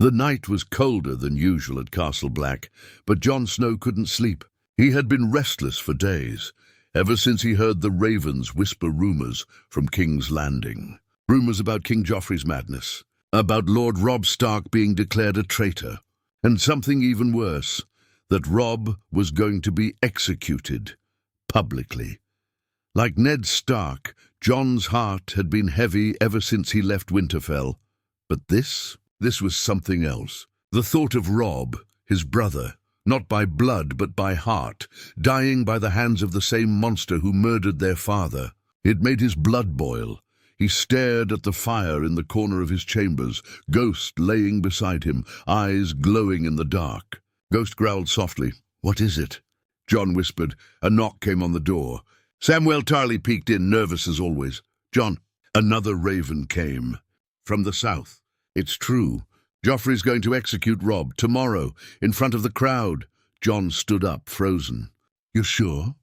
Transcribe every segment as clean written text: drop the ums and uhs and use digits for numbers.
The night was colder than usual at Castle Black, but Jon Snow couldn't sleep. He had been restless for days, ever since he heard the ravens whisper rumors from King's Landing. Rumors about King Joffrey's madness, about Lord Robb Stark being declared a traitor, and something even worse, that Robb was going to be executed publicly. Like Ned Stark, Jon's heart had been heavy ever since he left Winterfell. But this was something else. The thought of Robb, his brother, not by blood but by heart, dying by the hands of the same monster who murdered their father. It made his blood boil. He stared at the fire in the corner of his chambers, Ghost laying beside him, eyes glowing in the dark. Ghost growled softly. "What is it?" Jon whispered. A knock came on the door. Samwell Tarly peeked in, nervous as always. "Jon." Another raven came. "From the south. It's true. Joffrey's going to execute Robb tomorrow, in front of the crowd." Jon stood up, frozen. "You're sure?"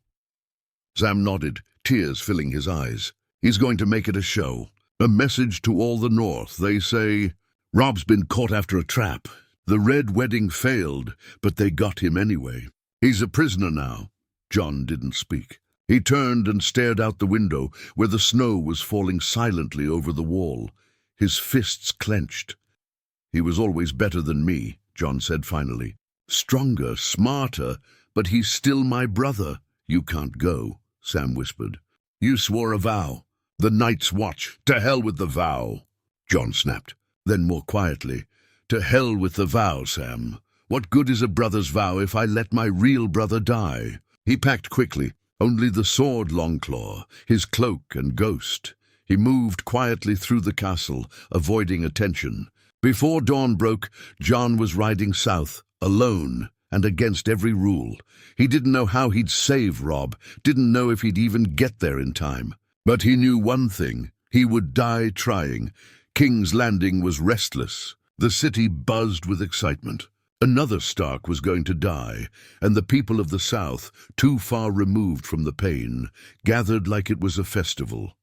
Sam nodded, tears filling his eyes. "He's going to make it a show. A message to all the North. They say, Robb's been caught after a trap. The Red Wedding failed, but they got him anyway. He's a prisoner now." Jon didn't speak. He turned and stared out the window, where the snow was falling silently over the wall. His fists clenched. "He was always better than me," Jon said finally. "Stronger, smarter, but he's still my brother." "You can't go," Sam whispered. "You swore a vow. The Night's Watch. To hell with the vow." Jon snapped. Then more quietly, "To hell with the vow, Sam. What good is a brother's vow if I let my real brother die?" He packed quickly, only the sword Longclaw, his cloak and Ghost. He moved quietly through the castle, avoiding attention. Before dawn broke, Jon was riding south, alone, and against every rule. He didn't know how he'd save Robb, didn't know if he'd even get there in time. But he knew one thing: he would die trying. King's Landing was restless. The city buzzed with excitement. Another Stark was going to die, and the people of the south, too far removed from the pain, gathered like it was a festival.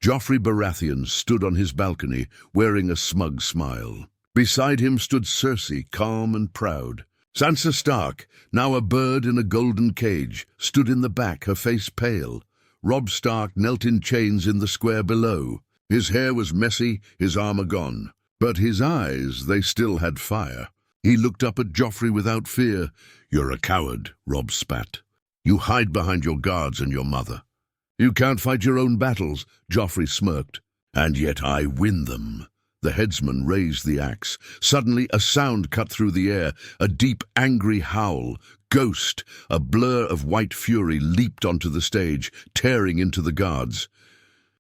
Joffrey Baratheon stood on his balcony, wearing a smug smile. Beside him stood Cersei, calm and proud. Sansa Stark, now a bird in a golden cage, stood in the back, her face pale. Robb Stark knelt in chains in the square below. His hair was messy, his armor gone. But his eyes, they still had fire. He looked up at Joffrey without fear. "You're a coward," Robb spat. "You hide behind your guards and your mother. You can't fight your own battles," Joffrey smirked. "And yet I win them." The headsman raised the axe. Suddenly a sound cut through the air, a deep, angry howl. Ghost, a blur of white fury, leaped onto the stage, tearing into the guards.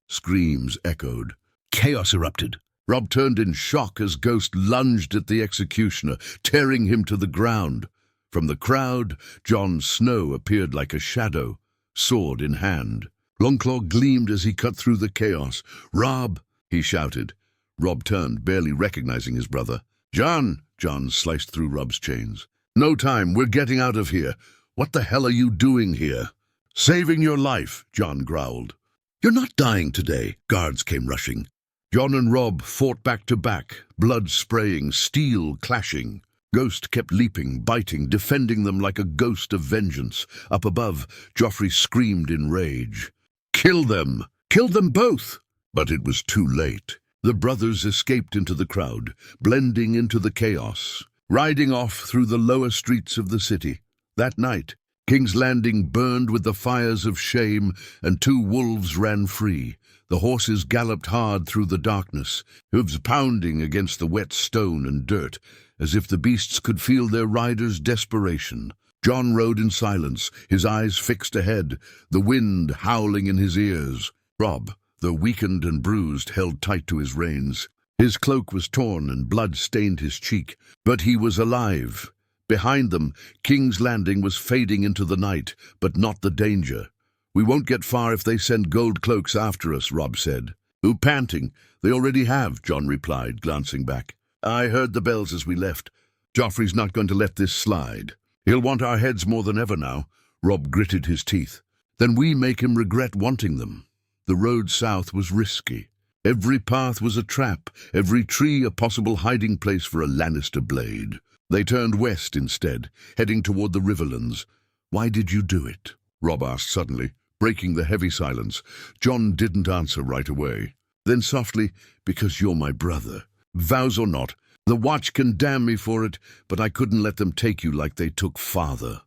Screams echoed. Chaos erupted. Robb turned in shock as Ghost lunged at the executioner, tearing him to the ground. From the crowd, Jon Snow appeared like a shadow, sword in hand. Longclaw gleamed as he cut through the chaos. "Robb!" he shouted. Robb turned, barely recognizing his brother. "Jon!" Jon sliced through Robb's chains. "No time, we're getting out of here. What the hell are you doing here?" "Saving your life," Jon growled. "You're not dying today." Guards came rushing. Jon and Robb fought back to back, blood spraying, steel clashing. Ghost kept leaping, biting, defending them like a ghost of vengeance. Up above, Joffrey screamed in rage. "Kill them! Kill them both!" But it was too late. The brothers escaped into the crowd, blending into the chaos, riding off through the lower streets of the city. That night, King's Landing burned with the fires of shame, and 2 wolves ran free. The horses galloped hard through the darkness, hooves pounding against the wet stone and dirt, as if the beasts could feel their riders' desperation. Jon rode in silence, his eyes fixed ahead, the wind howling in his ears. Robb, though weakened and bruised, held tight to his reins. His cloak was torn and blood stained his cheek, but he was alive. Behind them, King's Landing was fading into the night, but not the danger. "We won't get far if they send gold cloaks after us," Robb said. "Who panting? They already have," Jon replied, glancing back. "I heard the bells as we left. Joffrey's not going to let this slide. He'll want our heads more than ever now." Robb gritted his teeth. "Then we make him regret wanting them." The road south was risky. Every path was a trap, every tree a possible hiding place for a Lannister blade. They turned west instead, heading toward the Riverlands. "Why did you do it?" Robb asked suddenly, breaking the heavy silence. Jon didn't answer right away. Then softly, "Because you're my brother. Vows or not, the Watch can damn me for it, but I couldn't let them take you like they took father."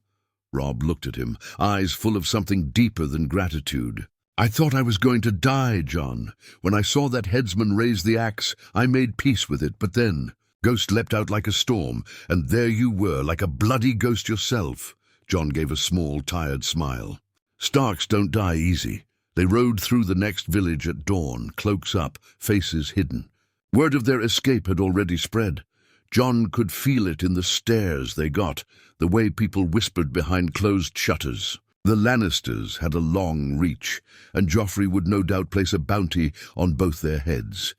Robb looked at him, eyes full of something deeper than gratitude. "I thought I was going to die, Jon. When I saw that headsman raise the axe, I made peace with it, but then Ghost leapt out like a storm, and there you were, like a bloody ghost yourself." Jon gave a small, tired smile. "Starks don't die easy. They rode through the next village at dawn, cloaks up, faces hidden. Word of their escape had already spread. Jon could feel it in the stares they got, the way people whispered behind closed shutters. The Lannisters had a long reach, and Joffrey would no doubt place a bounty on both their heads.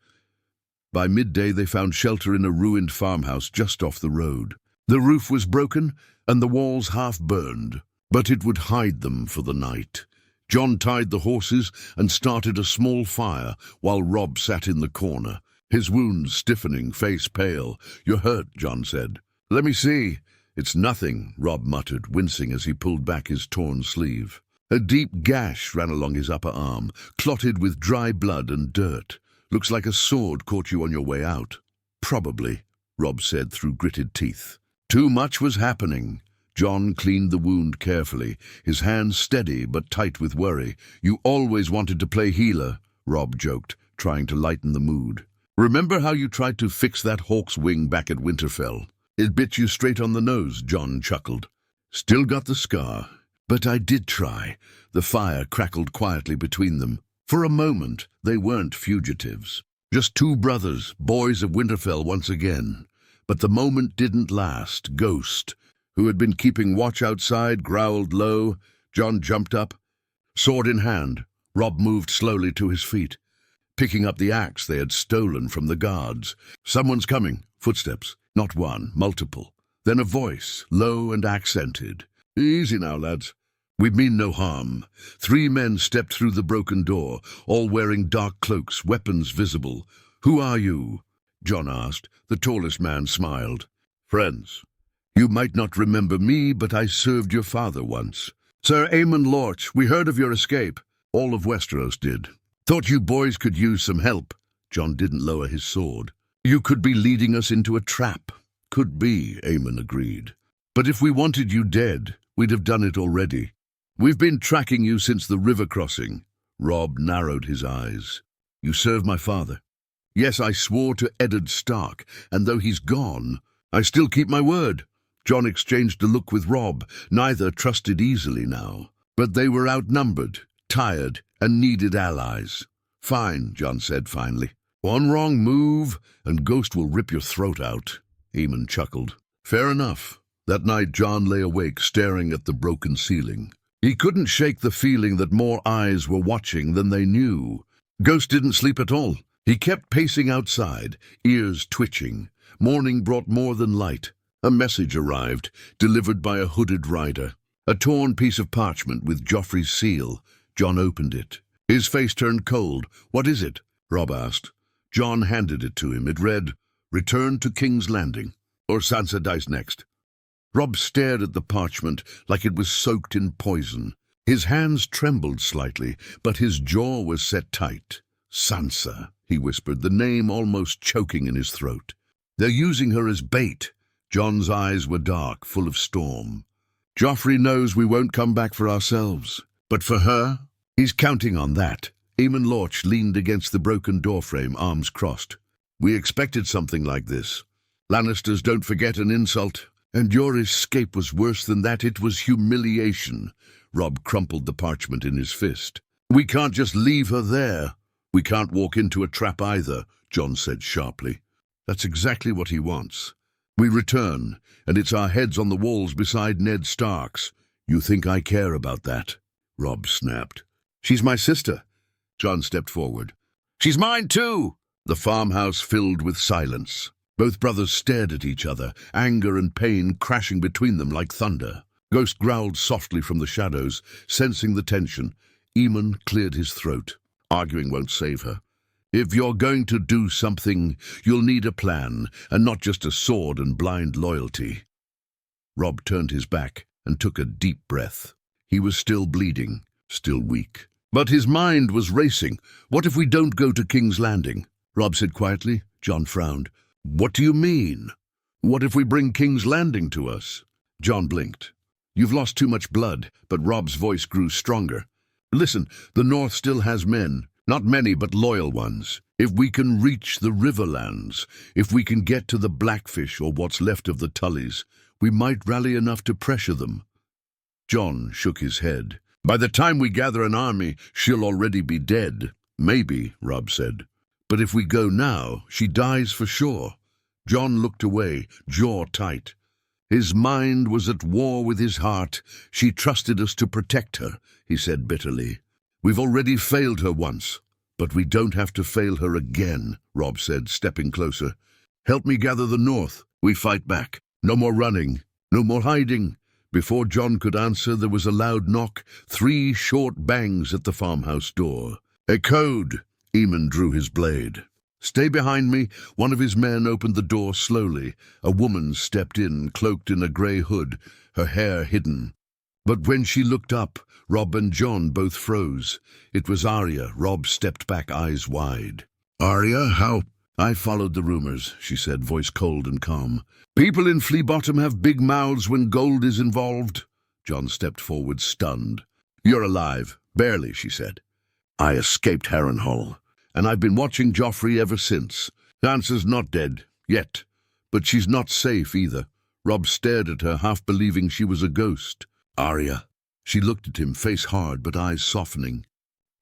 By midday they found shelter in a ruined farmhouse just off the road. The roof was broken, and the walls half burned, but it would hide them for the night. Jon tied the horses and started a small fire while Robb sat in the corner, his wounds stiffening, face pale. "You're hurt," Jon said. "Let me see." "It's nothing," Robb muttered, wincing as he pulled back his torn sleeve. A deep gash ran along his upper arm, clotted with dry blood and dirt. "Looks like a sword caught you on your way out." "Probably," Robb said through gritted teeth. Too much was happening. Jon cleaned the wound carefully, his hands steady but tight with worry. "You always wanted to play healer," Robb joked, trying to lighten the mood. "Remember how you tried to fix that hawk's wing back at Winterfell? It bit you straight on the nose," Jon chuckled. "Still got the scar. But I did try." The fire crackled quietly between them. For a moment, they weren't fugitives. Just two brothers, boys of Winterfell once again. But the moment didn't last. Ghost, who had been keeping watch outside, growled low. Jon jumped up. Sword in hand, Robb moved slowly to his feet, picking up the axe they had stolen from the guards. "Someone's coming." Footsteps. Not one, multiple. Then a voice, low and accented. "Easy now, lads. We mean no harm." 3 men stepped through the broken door, all wearing dark cloaks, weapons visible. "Who are you?" Jon asked. The tallest man smiled. "Friends. You might not remember me, but I served your father once. Sir Aemon Lorch, we heard of your escape. All of Westeros did. Thought you boys could use some help." Jon didn't lower his sword. "You could be leading us into a trap." "Could be," Aemon agreed. "But if we wanted you dead, we'd have done it already. We've been tracking you since the river crossing." Robb narrowed his eyes. "You serve my father." "Yes, I swore to Eddard Stark, and though he's gone, I still keep my word." Jon exchanged a look with Robb. Neither trusted easily now. But they were outnumbered, tired, and needed allies. "Fine," Jon said finally. "One wrong move, and Ghost will rip your throat out." Aemon chuckled. "Fair enough." That night Jon lay awake, staring at the broken ceiling. He couldn't shake the feeling that more eyes were watching than they knew. Ghost didn't sleep at all. He kept pacing outside, ears twitching. Morning brought more than light. A message arrived, delivered by a hooded rider. A torn piece of parchment with Joffrey's seal. Jon opened it. His face turned cold. "What is it?" Robb asked. Jon handed it to him. It read, "Return to King's Landing, or Sansa dies next." Robb stared at the parchment like it was soaked in poison. His hands trembled slightly, but his jaw was set tight. "Sansa," he whispered, the name almost choking in his throat. "They're using her as bait." Jon's eyes were dark, full of storm. "Joffrey knows we won't come back for ourselves. But for her, he's counting on that." Aemon Lorch leaned against the broken doorframe, arms crossed. "We expected something like this. Lannisters don't forget an insult. And your escape was worse than that. It was humiliation." Robb crumpled the parchment in his fist. "We can't just leave her there." "We can't walk into a trap either," Jon said sharply. "That's exactly what he wants. We return, and it's our heads on the walls beside Ned Stark's." "You think I care about that?" Robb snapped. "She's my sister." Jon stepped forward. "She's mine too." The farmhouse filled with silence. Both brothers stared at each other, anger and pain crashing between them like thunder. Ghost growled softly from the shadows, sensing the tension. Aemon cleared his throat. "Arguing won't save her. If you're going to do something, you'll need a plan, and not just a sword and blind loyalty." Robb turned his back and took a deep breath. He was still bleeding, still weak. But his mind was racing. "What if we don't go to King's Landing?" Robb said quietly. Jon frowned. "What do you mean? What if we bring King's Landing to us?" Jon blinked. "You've lost too much blood," but Robb's voice grew stronger. "Listen, the North still has men. Not many, but loyal ones. If we can reach the Riverlands, if we can get to the Blackfish or what's left of the Tullys, we might rally enough to pressure them." Jon shook his head. "By the time we gather an army, she'll already be dead." "Maybe," Robb said. "But if we go now, she dies for sure." Jon looked away, jaw tight. His mind was at war with his heart. "She trusted us to protect her," he said bitterly. "We've already failed her once, but we don't have to fail her again," Robb said, stepping closer. "Help me gather the North. We fight back. No more running. No more hiding." Before Jon could answer, there was a loud knock, 3 short bangs at the farmhouse door. "A code!" Eamon drew his blade. "Stay behind me." One of his men opened the door slowly. A woman stepped in, cloaked in a grey hood, her hair hidden. But when she looked up, Robb and Jon both froze. It was Arya. Robb stepped back, eyes wide. "Arya, how—" "I followed the rumors," she said, voice cold and calm. "People in Flea Bottom have big mouths when gold is involved." Jon stepped forward, stunned. "You're alive." "Barely," she said. "I escaped Harrenhal, and I've been watching Joffrey ever since. Sansa's not dead, yet, but she's not safe either." Robb stared at her, half believing she was a ghost. "Arya." She looked at him, face hard but eyes softening.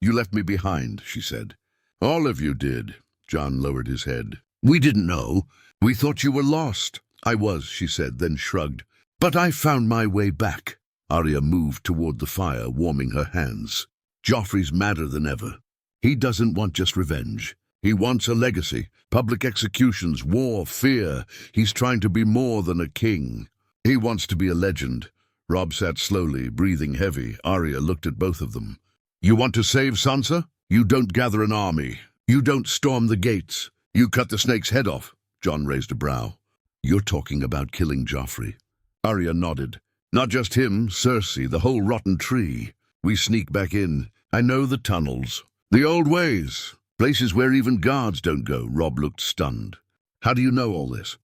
"You left me behind," she said. "All of you did." Jon lowered his head. "We didn't know. We thought you were lost." "I was," she said, then shrugged. "But I found my way back." Arya moved toward the fire, warming her hands. "Joffrey's madder than ever. He doesn't want just revenge. He wants a legacy, public executions, war, fear. He's trying to be more than a king. He wants to be a legend." Robb sat slowly, breathing heavy. Arya looked at both of them. "You want to save Sansa? You don't gather an army. You don't storm the gates. You cut the snake's head off." Jon raised a brow. "You're talking about killing Joffrey." Arya nodded. "Not just him, Cersei, the whole rotten tree. We sneak back in. I know the tunnels. The old ways. Places where even guards don't go." Robb looked stunned. "How do you know all this?"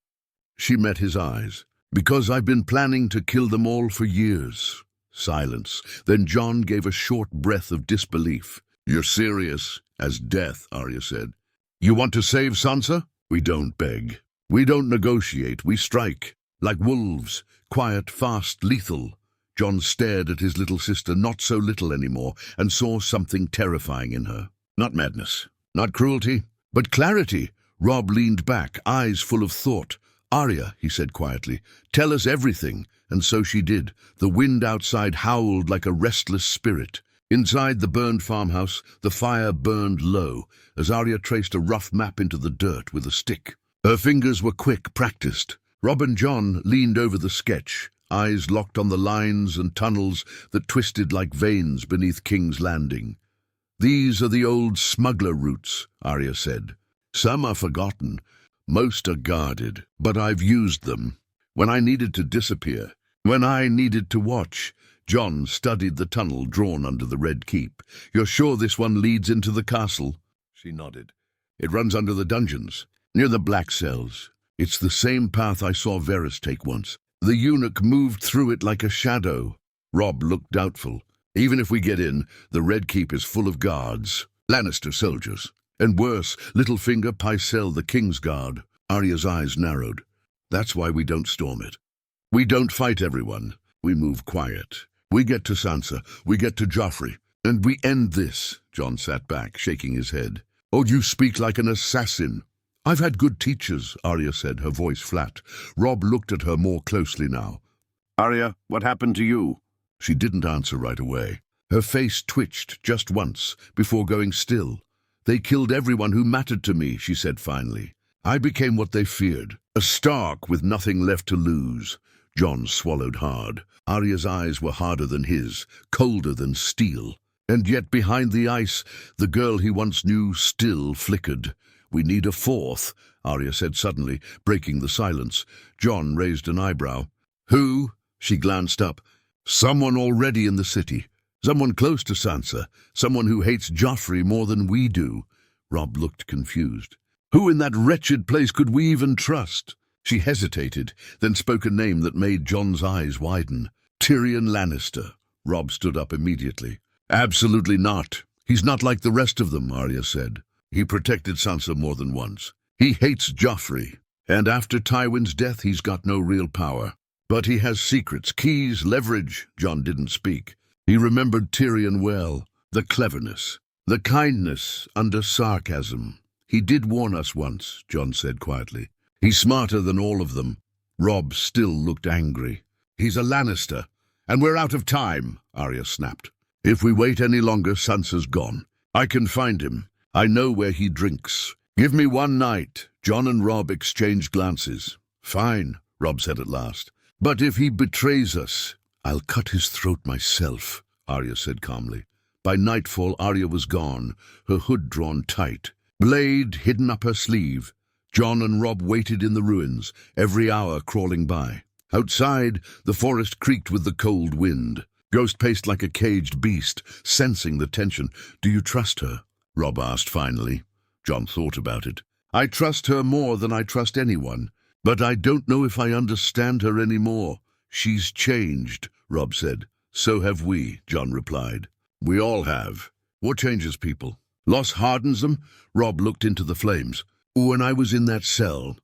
She met his eyes. "Because I've been planning to kill them all for years." Silence. Then Jon gave a short breath of disbelief. "You're serious?" "As death," Arya said. "You want to save Sansa?" "We don't beg. We don't negotiate. We strike. Like wolves. Quiet, fast, lethal." Jon stared at his little sister, not so little anymore, and saw something terrifying in her. Not madness, not cruelty, but clarity. Robb leaned back, eyes full of thought. "Arya," he said quietly, "tell us everything." And so she did. The wind outside howled like a restless spirit. Inside the burned farmhouse, the fire burned low, as Arya traced a rough map into the dirt with a stick. Her fingers were quick, practiced. Robb and Jon leaned over the sketch, eyes locked on the lines and tunnels that twisted like veins beneath King's Landing. "These are the old smuggler routes," Arya said. "Some are forgotten. Most are guarded, but I've used them. When I needed to disappear, when I needed to watch." Jon studied the tunnel drawn under the Red Keep. "You're sure this one leads into the castle?" She nodded. "It runs under the dungeons, near the black cells. It's the same path I saw Varys take once. The eunuch moved through it like a shadow." Robb looked doubtful. "Even if we get in, the Red Keep is full of guards. Lannister soldiers. And worse, Littlefinger, Pycelle, the King's Guard." Arya's eyes narrowed. "That's why we don't storm it. We don't fight everyone. We move quiet. We get to Sansa. We get to Joffrey. And we end this." Jon sat back, shaking his head. "Oh, you speak like an assassin." "I've had good teachers," Arya said, her voice flat. Robb looked at her more closely now. "Arya, what happened to you?" She didn't answer right away. Her face twitched just once, before going still. "They killed everyone who mattered to me," she said finally. "I became what they feared, a Stark with nothing left to lose." Jon swallowed hard. Arya's eyes were harder than his, colder than steel. And yet behind the ice, the girl he once knew still flickered. "We need a fourth," Arya said suddenly, breaking the silence. Jon raised an eyebrow. "Who?" She glanced up. "Someone already in the city. Someone close to Sansa. Someone who hates Joffrey more than we do." Robb looked confused. "Who in that wretched place could we even trust?" She hesitated, then spoke a name that made Jon's eyes widen. "Tyrion Lannister." Robb stood up immediately. "Absolutely not. He's not like the rest of them," Arya said. "He protected Sansa more than once. He hates Joffrey, and after Tywin's death he's got no real power. But he has secrets, keys, leverage." Jon didn't speak. He remembered Tyrion well. The cleverness, the kindness under sarcasm. "He did warn us once," Jon said quietly. "He's smarter than all of them." Robb still looked angry. "He's a Lannister, and we're out of time," Arya snapped. "If we wait any longer, Sansa's gone. I can find him. I know where he drinks. Give me one night." Jon and Robb exchanged glances. "Fine," Robb said at last. "But if he betrays us, I'll cut his throat myself," Arya said calmly. By nightfall, Arya was gone, her hood drawn tight, blade hidden up her sleeve. Jon and Robb waited in the ruins, every hour crawling by. Outside, the forest creaked with the cold wind. Ghost paced like a caged beast, sensing the tension. "Do you trust her?" Robb asked finally. Jon thought about it. "I trust her more than I trust anyone, but I don't know if I understand her anymore." "She's changed," Robb said. "So have we," Jon replied. "We all have. What changes people? Loss hardens them?" Robb looked into the flames. "When I was in that cell,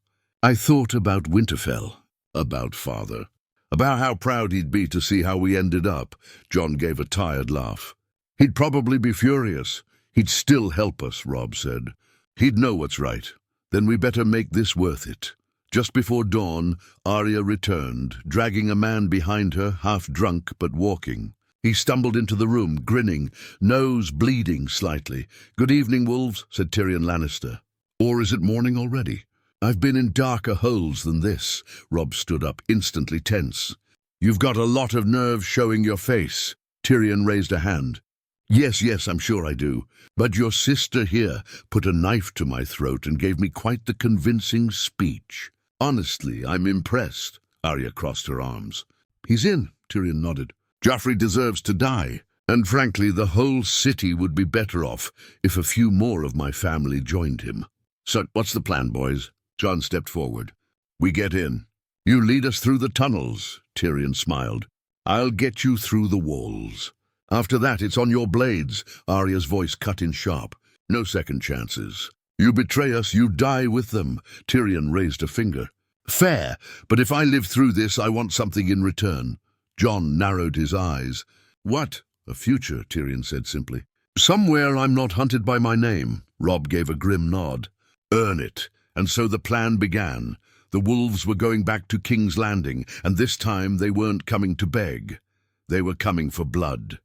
I thought about Winterfell, about Father, about how proud he'd be to see how we ended up." Jon gave a tired laugh. "He'd probably be furious. He'd still help us," Robb said. "He'd know what's right. Then we better make this worth it." Just before dawn, Arya returned, dragging a man behind her, half drunk but walking. He stumbled into the room, grinning, nose bleeding slightly. "Good evening, wolves," said Tyrion Lannister. "Or is it morning already?" "I've been in darker holes than this." Robb stood up, instantly tense. "You've got a lot of nerve showing your face." Tyrion raised a hand. Yes, I'm sure I do. But your sister here put a knife to my throat and gave me quite the convincing speech. Honestly, I'm impressed." Arya crossed her arms. "He's in," Tyrion nodded. "Joffrey deserves to die, and frankly, the whole city would be better off if a few more of my family joined him. So, what's the plan, boys?" Jon stepped forward. "We get in. You lead us through the tunnels," Tyrion smiled. "I'll get you through the walls. After that, it's on your blades." Arya's voice cut in sharp. "No second chances. You betray us, you die with them." Tyrion raised a finger. "Fair, but if I live through this, I want something in return." Jon narrowed his eyes. "What?" "A future," Tyrion said simply. "Somewhere I'm not hunted by my name." Robb gave a grim nod. "Earn it." And so the plan began. The wolves were going back to King's Landing, and this time they weren't coming to beg. They were coming for blood.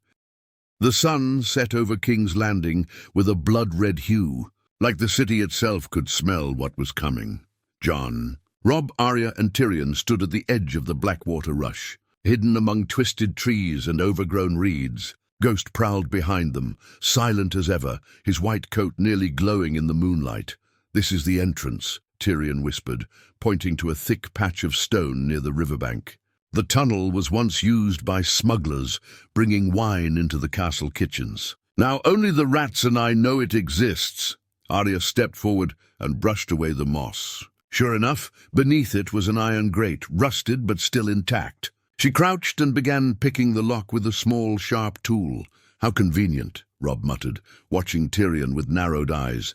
The sun set over King's Landing with a blood-red hue, like the city itself could smell what was coming. Jon, Robb, Arya, and Tyrion stood at the edge of the Blackwater rush, hidden among twisted trees and overgrown reeds. Ghost prowled behind them, silent as ever, his white coat nearly glowing in the moonlight. "This is the entrance," Tyrion whispered, pointing to a thick patch of stone near the riverbank. The tunnel was once used by smugglers, bringing wine into the castle kitchens. "Now only the rats and I know it exists." Arya stepped forward and brushed away the moss. Sure enough, beneath it was an iron grate, rusted but still intact. She crouched and began picking the lock with a small, sharp tool. "How convenient," Robb muttered, watching Tyrion with narrowed eyes.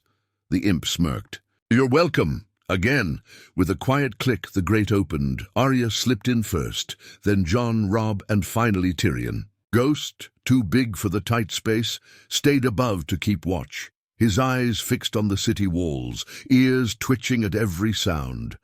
The imp smirked. "You're welcome." Again, with a quiet click, the grate opened. Arya slipped in first, then Jon, Robb, and finally Tyrion. Ghost, too big for the tight space, stayed above to keep watch, his eyes fixed on the city walls, ears twitching at every sound.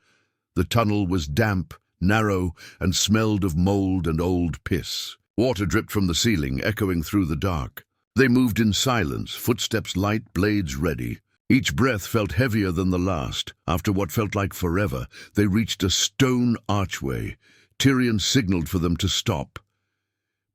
The tunnel was damp, narrow, and smelled of mold and old piss. Water dripped from the ceiling, echoing through the dark. They moved in silence, footsteps light, blades ready. Each breath felt heavier than the last. After what felt like forever, they reached a stone archway. Tyrion signaled for them to stop.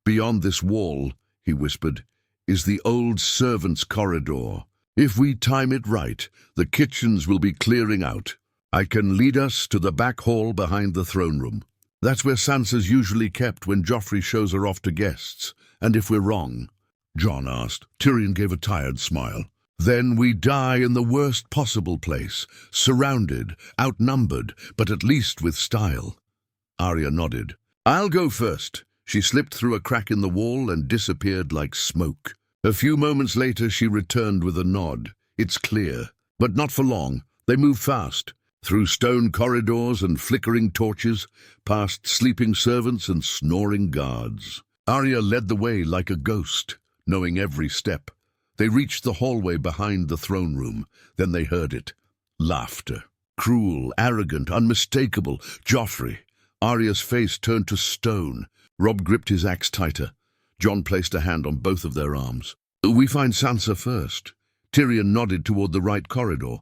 "Beyond this wall," he whispered, is the old servants' corridor. If we time it right, the kitchens will be clearing out. I can lead us to the back hall behind the throne room. That's where Sansa's usually kept when Joffrey shows her off to guests. And if we're wrong?" Jon asked. Tyrion gave a tired smile. "Then we die in the worst possible place, surrounded, outnumbered, but at least with style." Arya nodded. "I'll go first." She slipped through a crack in the wall and disappeared like smoke. A few moments later she returned with a nod. "It's clear." But not for long. They moved fast, through stone corridors and flickering torches, past sleeping servants and snoring guards. Arya led the way like a ghost, knowing every step. They reached the hallway behind the throne room. Then they heard it. Laughter. Cruel, arrogant, unmistakable. Joffrey. Arya's face turned to stone. Robb gripped his axe tighter. Jon placed a hand on both of their arms. "We find Sansa first." Tyrion nodded toward the right corridor.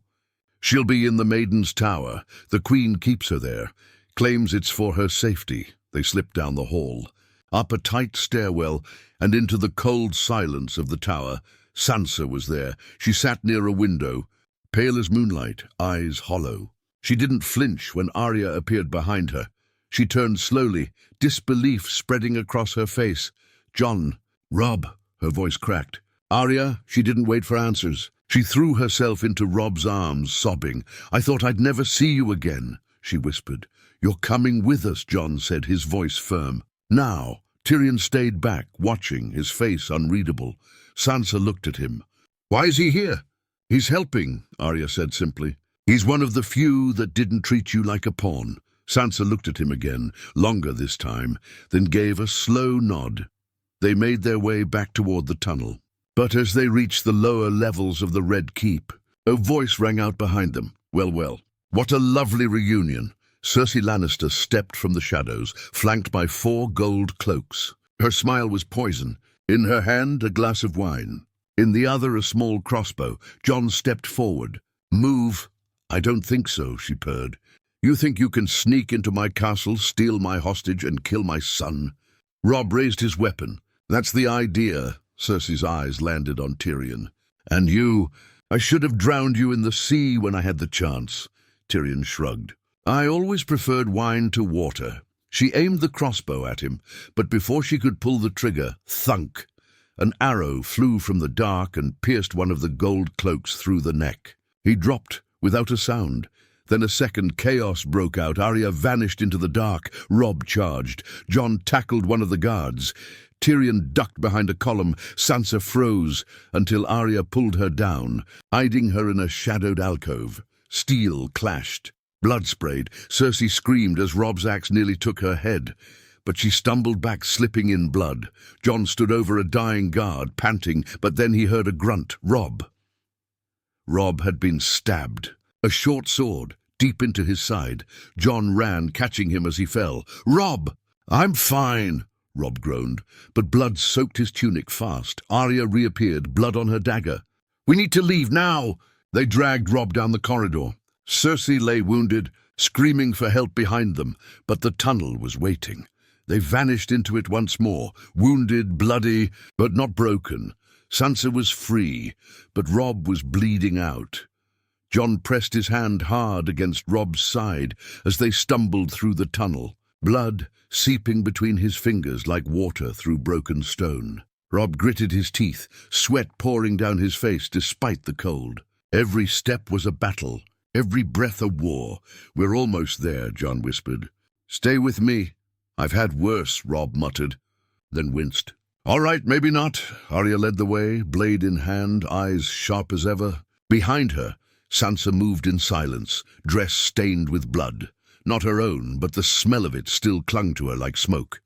"She'll be in the Maiden's Tower. The Queen keeps her there. Claims it's for her safety." They slipped down the hall, up a tight stairwell, and into the cold silence of the tower. Sansa was there. She sat near a window, pale as moonlight, eyes hollow. She didn't flinch when Arya appeared behind her. She turned slowly, disbelief spreading across her face. "Jon, Robb," her voice cracked. "Arya," she didn't wait for answers. She threw herself into Robb's arms, sobbing. "I thought I'd never see you again," she whispered. "You're coming with us," Jon said, his voice firm. Now, Tyrion stayed back, watching, his face unreadable. Sansa looked at him. "Why is he here?" "He's helping," Arya said simply. "He's one of the few that didn't treat you like a pawn." Sansa looked at him again, longer this time, then gave a slow nod. They made their way back toward the tunnel. But as they reached the lower levels of the Red Keep, a voice rang out behind them. Well, well, what a lovely reunion. Cersei Lannister stepped from the shadows, flanked by 4 gold cloaks. Her smile was poison. In her hand, a glass of wine. In the other, a small crossbow. Jon stepped forward. "Move." "I don't think so," she purred. "You think you can sneak into my castle, steal my hostage, and kill my son?" Robb raised his weapon. "That's the idea." Cersei's eyes landed on Tyrion. "And you, I should have drowned you in the sea when I had the chance." Tyrion shrugged. "I always preferred wine to water." She aimed the crossbow at him, but before she could pull the trigger, thunk! An arrow flew from the dark and pierced one of the gold cloaks through the neck. He dropped, without a sound. Then a second chaos broke out. Arya vanished into the dark. Robb charged. Jon tackled one of the guards. Tyrion ducked behind a column. Sansa froze until Arya pulled her down, hiding her in a shadowed alcove. Steel clashed. Blood sprayed. Cersei screamed as Robb's axe nearly took her head, but she stumbled back, slipping in blood. Jon stood over a dying guard, panting, but then he heard a grunt. Robb. Robb had been stabbed. A short sword, deep into his side. Jon ran, catching him as he fell. "Robb!" "I'm fine," Robb groaned, but blood soaked his tunic fast. Arya reappeared, blood on her dagger. "We need to leave now!" They dragged Robb down the corridor. Cersei lay wounded, screaming for help behind them, but the tunnel was waiting. They vanished into it once more, wounded, bloody, but not broken. Sansa was free, but Robb was bleeding out. Jon pressed his hand hard against Robb's side as they stumbled through the tunnel, blood seeping between his fingers like water through broken stone. Robb gritted his teeth, sweat pouring down his face despite the cold. Every step was a battle, every breath a war. "We're almost there," Jon whispered. "Stay with me." "I've had worse," Robb muttered, then winced. "All right, maybe not." Arya led the way, blade in hand, eyes sharp as ever. Behind her, Sansa moved in silence, dress stained with blood. Not her own, but the smell of it still clung to her like smoke.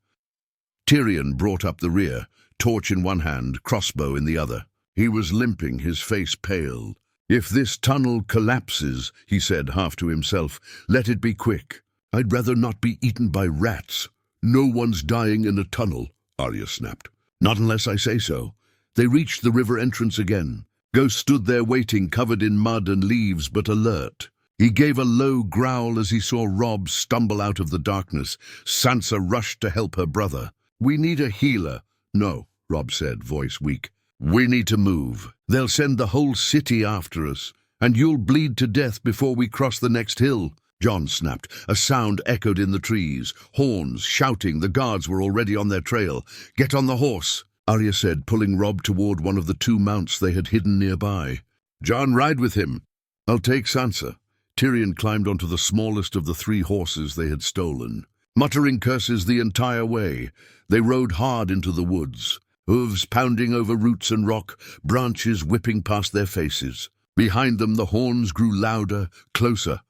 Tyrion brought up the rear, torch in one hand, crossbow in the other. He was limping, his face pale. "If this tunnel collapses," he said half to himself, "let it be quick. I'd rather not be eaten by rats." "No one's dying in a tunnel," Arya snapped. "Not unless I say so." They reached the river entrance again. Ghost stood there waiting, covered in mud and leaves, but alert. He gave a low growl as he saw Robb stumble out of the darkness. Sansa rushed to help her brother. "We need a healer." "No," Robb said, voice weak. We need to move. They'll send the whole city after us, and you'll bleed to death before we cross the next hill." Jon snapped. A sound echoed in the trees. Horns, shouting. The guards were already on their trail. "Get on the horse," Arya said, pulling Robb toward one of the two mounts they had hidden nearby. "Jon, ride with him." "I'll take Sansa." Tyrion climbed onto the smallest of the 3 horses they had stolen. Muttering curses the entire way, they rode hard into the woods, hooves pounding over roots and rock, branches whipping past their faces. Behind them the horns grew louder, closer.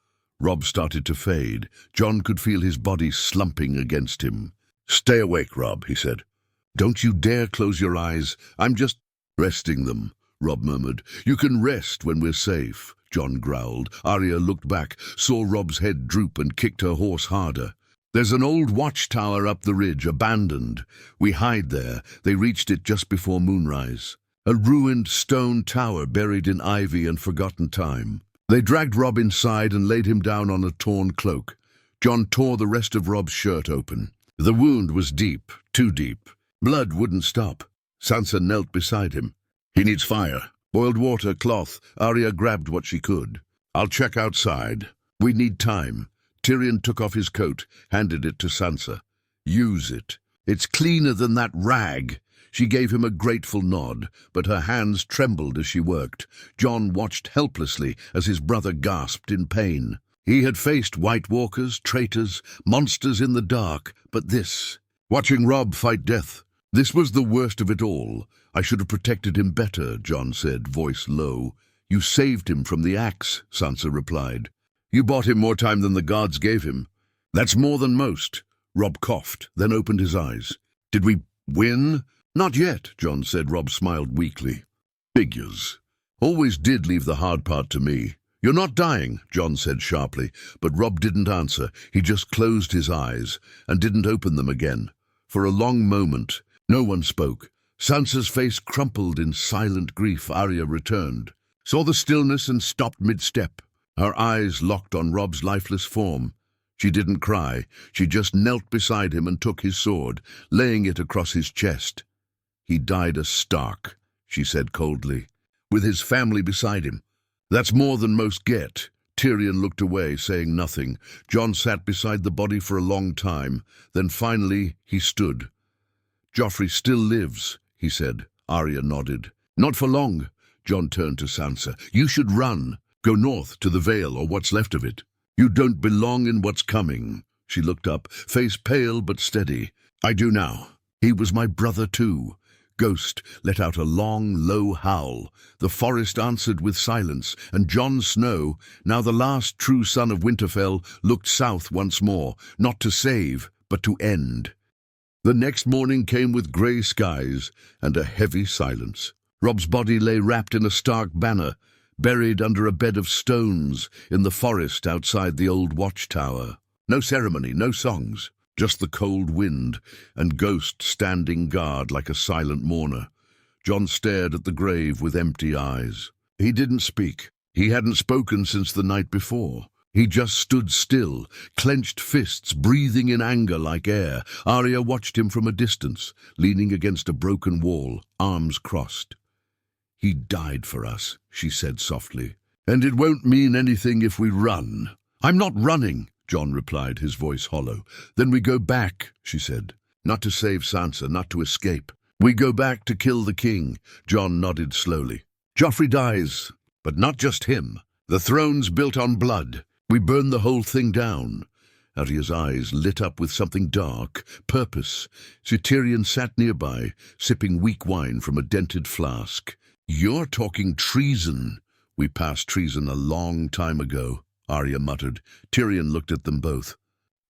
Robb started to fade. Jon could feel his body slumping against him. "Stay awake, Robb," he said. "Don't you dare close your eyes. I'm just resting them," Robb murmured. "You can rest when we're safe," Jon growled. Arya looked back, saw Robb's head droop and kicked her horse harder. "There's an old watchtower up the ridge, abandoned. We hide there." They reached it just before moonrise. A ruined stone tower buried in ivy and forgotten time. They dragged Robb inside and laid him down on a torn cloak. Jon tore the rest of Robb's shirt open. The wound was deep, too deep. Blood wouldn't stop. Sansa knelt beside him. "He needs fire. Boiled water, cloth." Arya grabbed what she could. "I'll check outside. We need time." Tyrion took off his coat, handed it to Sansa. "Use it. It's cleaner than that rag." She gave him a grateful nod, but her hands trembled as she worked. Jon watched helplessly as his brother gasped in pain. He had faced White Walkers, traitors, monsters in the dark, but this, watching Robb fight death, this was the worst of it all. "I should have protected him better," Jon said, voice low. "You saved him from the axe," Sansa replied. "You bought him more time than the gods gave him." "That's more than most." Robb coughed, then opened his eyes. "Did we win?" "Not yet," Jon said. Robb smiled weakly. "Figures. Always did leave the hard part to me." "You're not dying," Jon said sharply, but Robb didn't answer. He just closed his eyes and didn't open them again. For a long moment, no one spoke. Sansa's face crumpled in silent grief. Arya returned, saw the stillness and stopped mid-step. Her eyes locked on Robb's lifeless form. She didn't cry. She just knelt beside him and took his sword, laying it across his chest. "He died a Stark," she said coldly, "with his family beside him. That's more than most get." Tyrion looked away, saying nothing. Jon sat beside the body for a long time. Then finally he stood. "Joffrey still lives," he said. Arya nodded. "Not for long." Jon turned to Sansa. "You should run. Go north to the Vale, or what's left of it. You don't belong in what's coming." She looked up, face pale but steady. "I do now. He was my brother too." Ghost let out a long, low howl. The forest answered with silence, and Jon Snow, now the last true son of Winterfell, looked south once more, not to save, but to end. The next morning came with grey skies and a heavy silence. Robb's body lay wrapped in a Stark banner, buried under a bed of stones in the forest outside the old watchtower. No ceremony, no songs. Just the cold wind, and Ghost standing guard like a silent mourner. Jon stared at the grave with empty eyes. He didn't speak. He hadn't spoken since the night before. He just stood still, clenched fists, breathing in anger like air. Arya watched him from a distance, leaning against a broken wall, arms crossed. "He died for us," she said softly. "And it won't mean anything if we run." "I'm not running," Jon replied, his voice hollow. "Then we go back," she said. "Not to save Sansa, not to escape. We go back to kill the king." Jon nodded slowly. "Joffrey dies, but not just him. The throne's built on blood. We burn the whole thing down." Arya's eyes lit up with something dark, purpose. Tyrion sat nearby, sipping weak wine from a dented flask. "You're talking treason." "We passed treason a long time ago," Arya muttered. Tyrion looked at them both.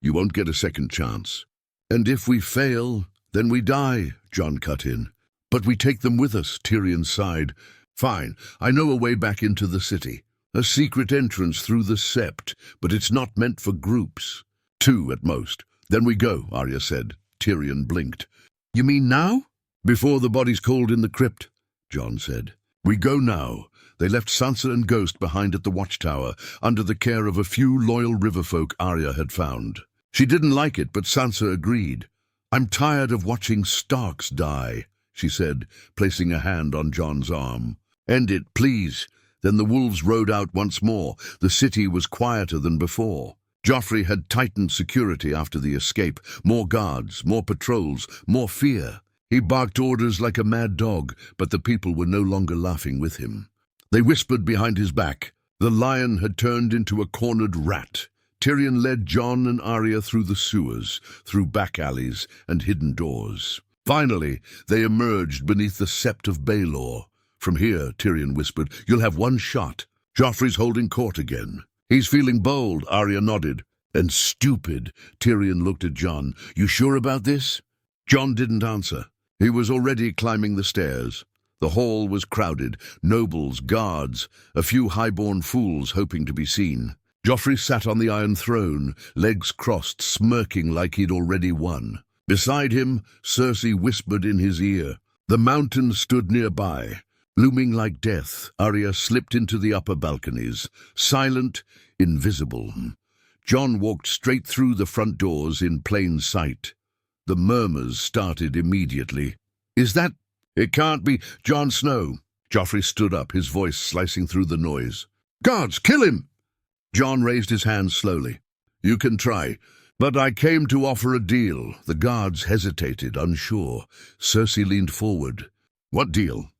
"You won't get a second chance." "And if we fail, then we die," Jon cut in. "But we take them with us," Tyrion sighed. "Fine, I know a way back into the city. A secret entrance through the sept, but it's not meant for groups. 2 at most. Then we go," Arya said. Tyrion blinked. "You mean now?" "Before the body's cold in the crypt," Jon said. "We go now." They left Sansa and Ghost behind at the watchtower, under the care of a few loyal riverfolk Arya had found. She didn't like it, but Sansa agreed. "I'm tired of watching Starks die," she said, placing a hand on Jon's arm. "End it, please." Then the wolves rode out once more. The city was quieter than before. Joffrey had tightened security after the escape. More guards, more patrols, more fear. He barked orders like a mad dog, but the people were no longer laughing with him. They whispered behind his back. The lion had turned into a cornered rat. Tyrion led Jon and Arya through the sewers, through back alleys and hidden doors. Finally, they emerged beneath the Sept of Baelor. "From here," Tyrion whispered, "you'll have one shot. Joffrey's holding court again." "He's feeling bold," Arya nodded. "And stupid." Tyrion looked at Jon. "You sure about this?" Jon didn't answer. He was already climbing the stairs. The hall was crowded, nobles, guards, a few high-born fools hoping to be seen. Joffrey sat on the Iron Throne, legs crossed, smirking like he'd already won. Beside him, Cersei whispered in his ear. The mountain stood nearby. Looming like death, Arya slipped into the upper balconies, silent, invisible. Jon walked straight through the front doors in plain sight. The murmurs started immediately. "Is that—" "It can't be Jon Snow." Joffrey stood up, his voice slicing through the noise. "Guards, kill him!" Jon raised his hand slowly. "You can try, but I came to offer a deal." The guards hesitated, unsure. Cersei leaned forward. "What deal?"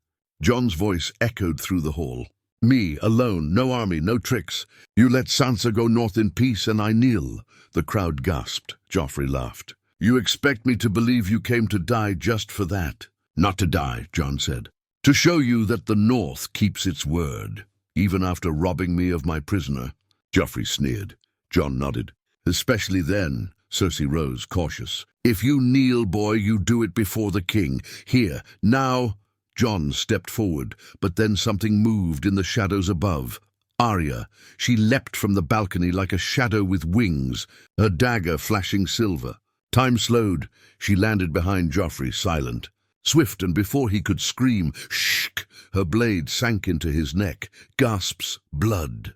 Jon's voice echoed through the hall. "Me, alone, no army, no tricks. You let Sansa go north in peace and I kneel." The crowd gasped. Joffrey laughed. "You expect me to believe you came to die just for that?" "Not to die," Jon said. "To show you that the North keeps its word, even after robbing me of my prisoner." Joffrey sneered. Jon nodded. "Especially then." Cersei rose, cautious. "If you kneel, boy, you do it before the king. Here, now." Jon stepped forward, but then something moved in the shadows above. Arya. She leapt from the balcony like a shadow with wings, her dagger flashing silver. Time slowed. She landed behind Joffrey, silent. Swift, and before he could scream, "Shh!" her blade sank into his neck. Gasps, blood.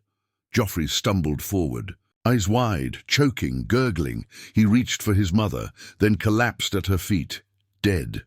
Joffrey stumbled forward. Eyes wide, choking, gurgling. He reached for his mother, then collapsed at her feet, dead.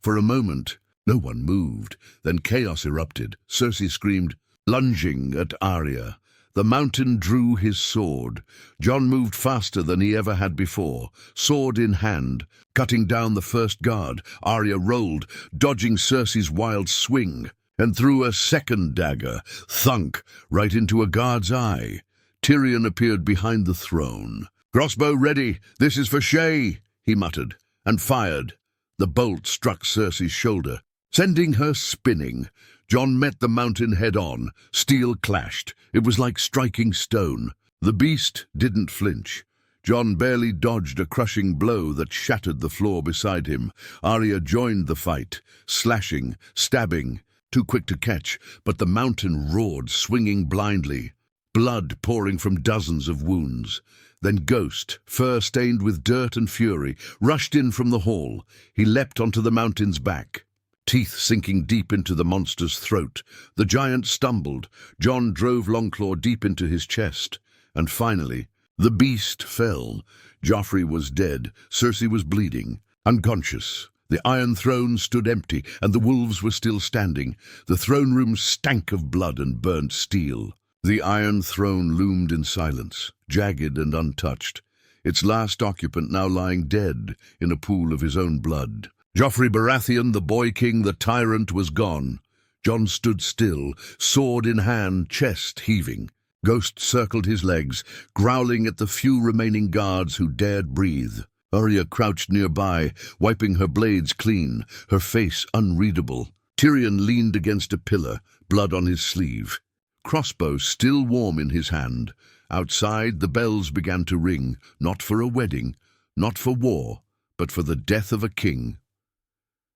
For a moment, no one moved. Then chaos erupted. Cersei screamed, lunging at Arya. The mountain drew his sword. Jon moved faster than he ever had before, sword in hand, cutting down the first guard. Arya rolled, dodging Cersei's wild swing, and threw a second dagger, thunk, right into a guard's eye. Tyrion appeared behind the throne. "Crossbow ready, this is for Shay," he muttered, and fired. The bolt struck Cersei's shoulder, sending her spinning. Jon met the mountain head-on. Steel clashed. It was like striking stone. The beast didn't flinch. Jon barely dodged a crushing blow that shattered the floor beside him. Arya joined the fight, slashing, stabbing, too quick to catch, but the mountain roared, swinging blindly. Blood pouring from dozens of wounds. Then Ghost, fur stained with dirt and fury, rushed in from the hall. He leapt onto the mountain's back, teeth sinking deep into the monster's throat. The giant stumbled. Jon drove Longclaw deep into his chest. And finally, the beast fell. Joffrey was dead. Cersei was bleeding, unconscious. The Iron Throne stood empty, and the wolves were still standing. The throne room stank of blood and burnt steel. The Iron Throne loomed in silence, jagged and untouched, its last occupant now lying dead in a pool of his own blood. Joffrey Baratheon, the boy king, the tyrant, was gone. Jon stood still, sword in hand, chest heaving. Ghost circled his legs, growling at the few remaining guards who dared breathe. Arya crouched nearby, wiping her blades clean, her face unreadable. Tyrion leaned against a pillar, blood on his sleeve. Crossbow still warm in his hand. Outside, the bells began to ring, not for a wedding, not for war, but for the death of a king.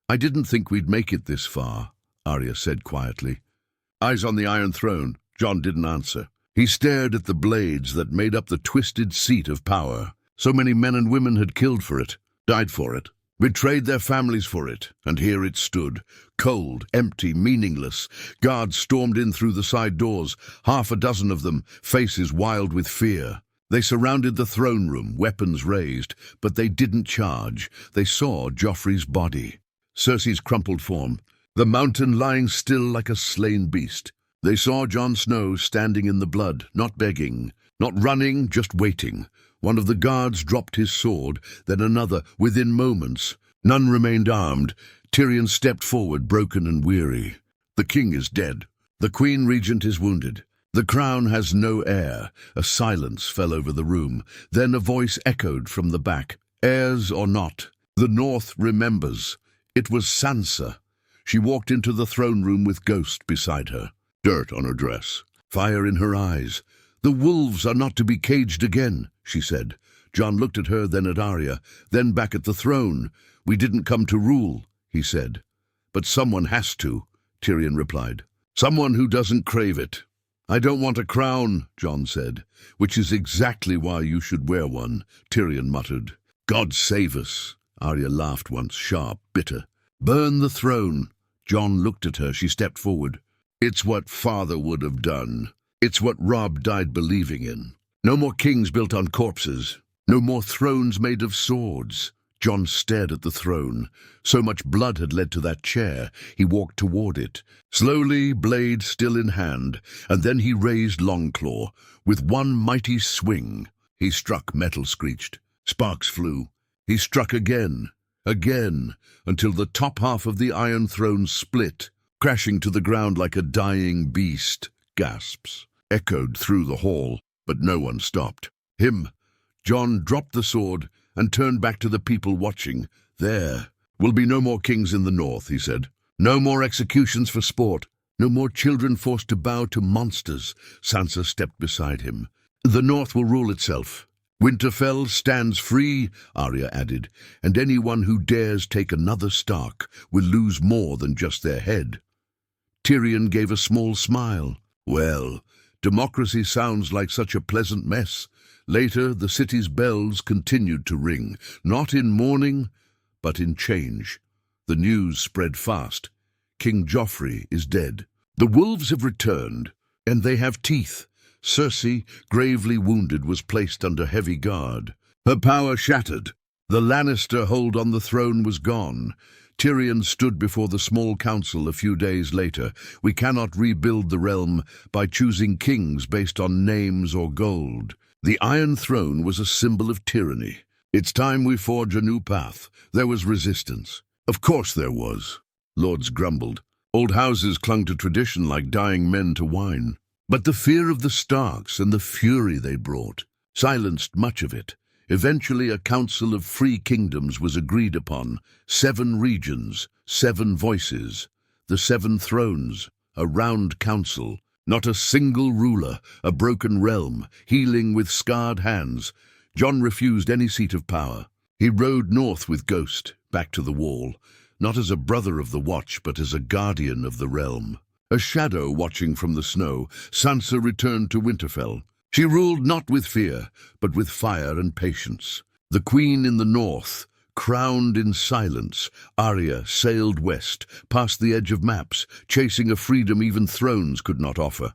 "I didn't think we'd make it this far," Arya said quietly. Eyes on the Iron Throne. Jon didn't answer. He stared at the blades that made up the twisted seat of power. So many men and women had killed for it, died for it, betrayed their families for it, and here it stood, cold, empty, meaningless. Guards stormed in through the side doors, 6 of them, faces wild with fear. They surrounded the throne room, weapons raised, but they didn't charge. They saw Joffrey's body. Cersei's crumpled form, the mountain lying still like a slain beast. They saw Jon Snow standing in the blood, not begging, not running, just waiting. One of the guards dropped his sword, then another, within moments. None remained armed. Tyrion stepped forward, broken and weary. The king is dead. The Queen Regent is wounded. The crown has no heir. A silence fell over the room. Then a voice echoed from the back. Heirs or not, the North remembers. It was Sansa. She walked into the throne room with Ghost beside her. Dirt on her dress, fire in her eyes. The wolves are not to be caged again, she said. Jon looked at her, then at Arya, then back at the throne. We didn't come to rule, he said. But someone has to, Tyrion replied. Someone who doesn't crave it. I don't want a crown, Jon said. Which is exactly why you should wear one, Tyrion muttered. God save us. Arya laughed once, sharp, bitter. Burn the throne. Jon looked at her. She stepped forward. It's what father would have done. It's what Robb died believing in. No more kings built on corpses. No more thrones made of swords. Jon stared at the throne. So much blood had led to that chair. He walked toward it, slowly, blade still in hand, and then he raised Longclaw. With one mighty swing, he struck. Metal screeched. Sparks flew. He struck again, until the top half of the Iron Throne split, crashing to the ground like a dying beast. Gasps echoed through the hall, but no one stopped. Him. Jon dropped the sword and turned back to the people watching. There will be no more kings in the north, he said. No more executions for sport. No more children forced to bow to monsters. Sansa stepped beside him. The north will rule itself. Winterfell stands free, Arya added, and anyone who dares take another Stark will lose more than just their head. Tyrion gave a small smile. Well, democracy sounds like such a pleasant mess. Later, the city's bells continued to ring, not in mourning, but in change. The news spread fast. King Joffrey is dead. The wolves have returned, and they have teeth. Cersei, gravely wounded, was placed under heavy guard. Her power shattered. The Lannister hold on the throne was gone. Tyrion stood before the small council a few days later. We cannot rebuild the realm by choosing kings based on names or gold. The Iron Throne was a symbol of tyranny. It's time we forge a new path. There was resistance. Of course there was. Lords grumbled. Old houses clung to tradition like dying men to wine. But the fear of the Starks and the fury they brought silenced much of it. Eventually a council of free kingdoms was agreed upon. 7 regions, 7 voices, the 7 thrones, a round council. Not a single ruler, a broken realm, healing with scarred hands. Jon refused any seat of power. He rode north with Ghost, back to the wall, not as a brother of the Watch, but as a guardian of the realm. A shadow watching from the snow, Sansa returned to Winterfell. She ruled not with fear, but with fire and patience. The Queen in the north, crowned in silence, Arya sailed west, past the edge of maps, chasing a freedom even thrones could not offer.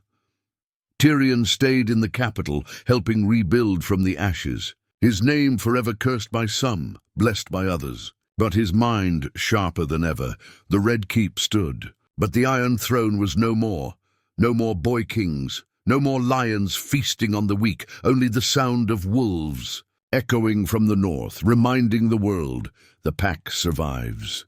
Tyrion stayed in the capital, helping rebuild from the ashes. His name forever cursed by some, blessed by others. But his mind sharper than ever. The Red Keep stood. But the Iron Throne was no more. No more boy kings. No more lions feasting on the weak. Only the sound of wolves, echoing from the north, reminding the world the pack survives.